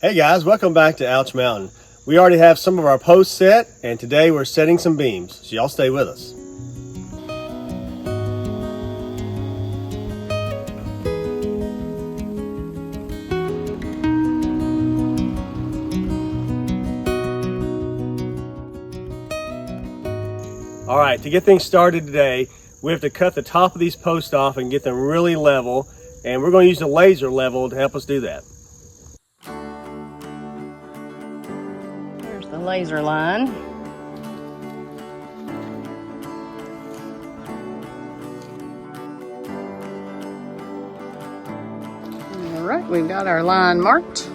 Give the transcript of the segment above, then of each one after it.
Hey guys, welcome back to Ouch Mountain. We already have some of our posts set, and today we're setting some beams, so y'all stay with us. All right, to get things started today, we have to cut the top of these posts off and get them really level, and we're going to use a laser level to help us do that. Here's the laser line. All right, we've got our line marked.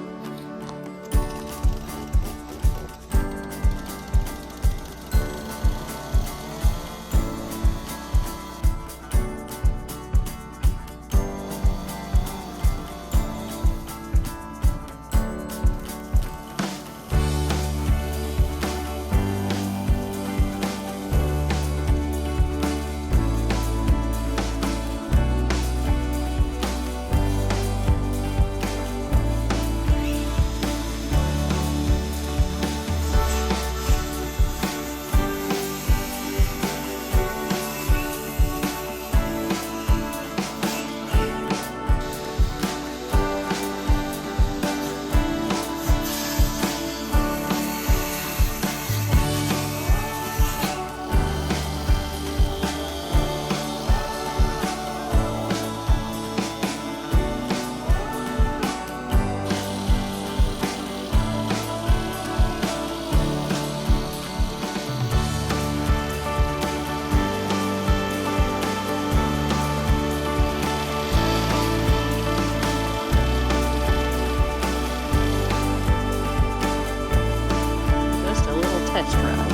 Test run.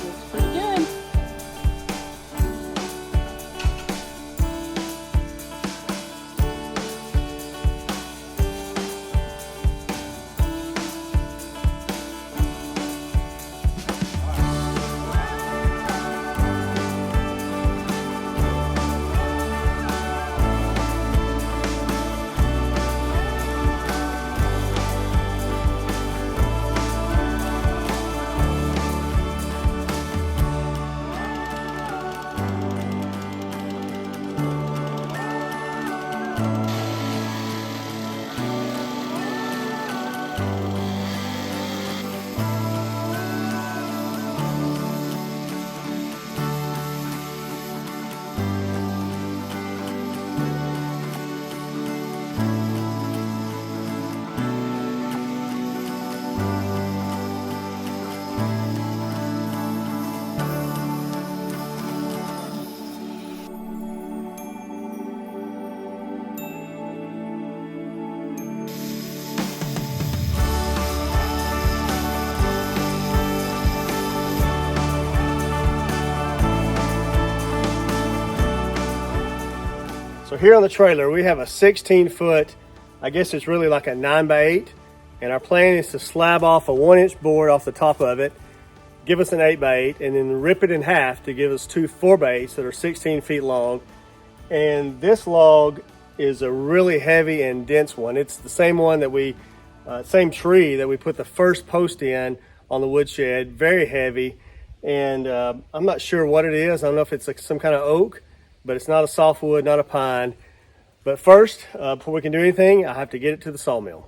Looks pretty good. So here on the trailer, we have a 16-foot, I guess it's really like a 9x8, and our plan is to slab off a 1-inch board off the top of it, give us an 8x8, and then rip it in half to give us two 4x8s that are 16 feet long. And this log is a really heavy and dense one. It's the same one that same tree that we put the first post in on the woodshed, very heavy. And I'm not sure what it is. I don't know if it's like some kind of oak, but it's not a softwood, not a pine. But first, before we can do anything, I have to get it to the sawmill.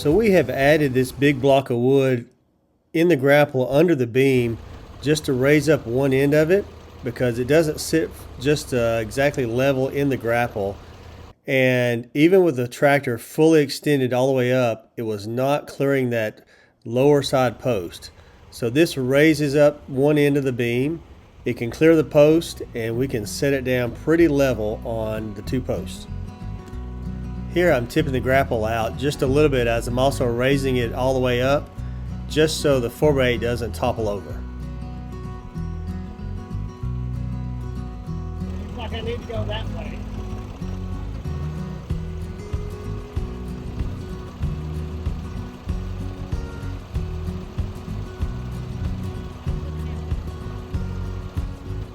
So we have added this big block of wood in the grapple under the beam just to raise up one end of it, because it doesn't sit just exactly level in the grapple. And even with the tractor fully extended all the way up, it was not clearing that lower side post. So this raises up one end of the beam. It can clear the post, and we can set it down pretty level on the two posts. Here I'm tipping the grapple out just a little bit, as I'm also raising it all the way up, just so the 4x8 doesn't topple over. Looks like I need to go that way.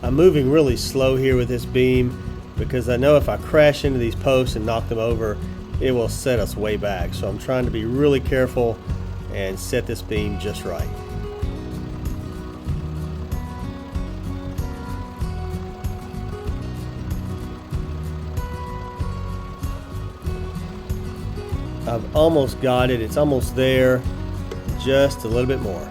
I'm moving really slow here with this beam because I know if I crash into these posts and knock them over, it will set us way back. So I'm trying to be really careful and set this beam just right. I've almost got it. It's almost there. Just a little bit more.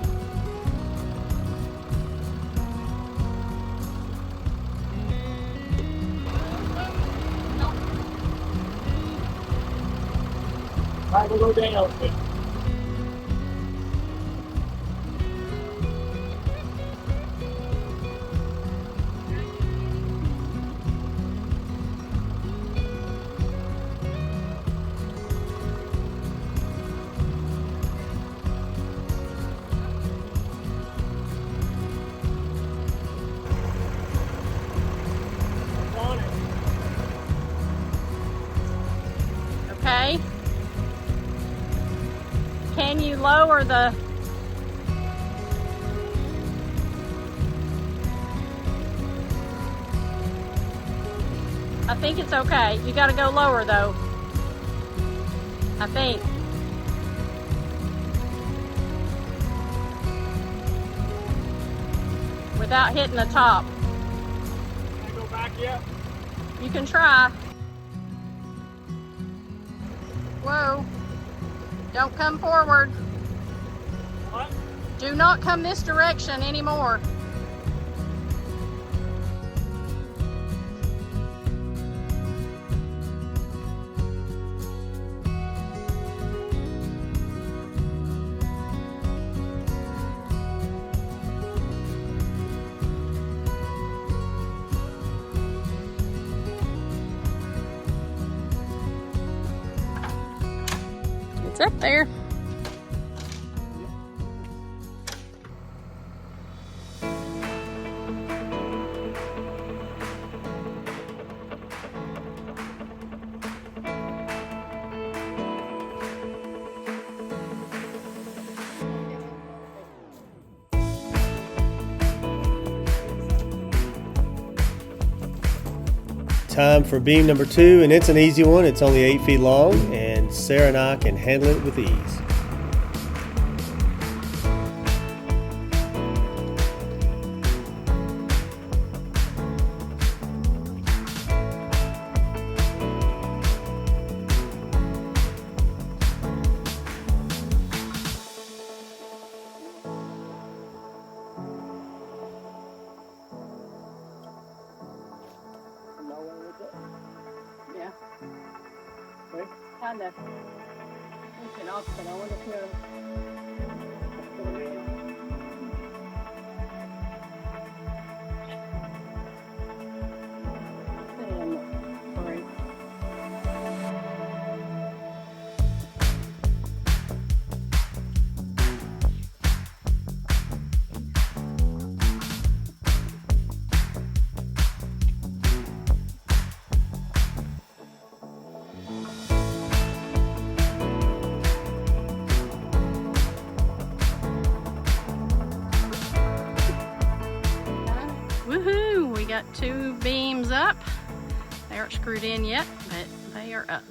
I will go down. Okay. Can you lower the... I think it's okay. You gotta go lower though. I think. Without hitting the top. Can I go back yet? You can try. Whoa. Don't come forward. What? Do not come this direction anymore. It's up there. Time for beam number 2, and it's an easy one. It's only 8 feet long, and Sarah and I can handle it with ease. Yeah. Okay. Kind of. It's an opposite. I wonder if Woohoo! We got 2 beams up. They aren't screwed in yet, but they are up.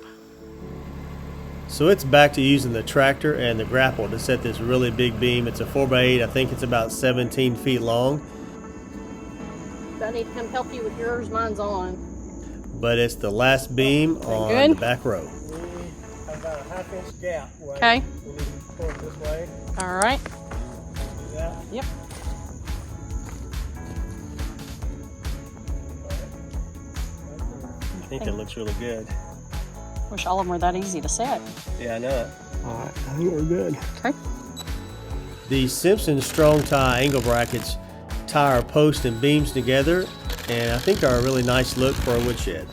So it's back to using the tractor and the grapple to set this really big beam. It's a 4x8. I think it's about 17 feet long. Do I need to come help you with yours? Mine's on. But it's the last beam on good? the back row. About 1/2 inch gap. Right? Okay. We need to pull it this way. All right. Do that. Yep. I think that looks really good. Wish all of them were that easy to set. Yeah, I know it. All right, I think we're good. Okay. The Simpson strong tie angle brackets tie our posts and beams together, and I think are a really nice look for a woodshed.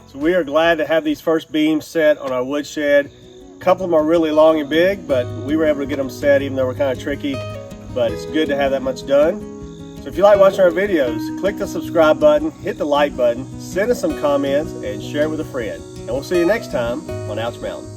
So we are glad to have these first beams set on our woodshed. A couple of them are really long and big, but we were able to get them set even though we're kind of tricky. But it's good to have that much done. So if you like watching our videos, click the subscribe button, hit the like button, send us some comments, and share it with a friend. And we'll see you next time on Ouch Mountain.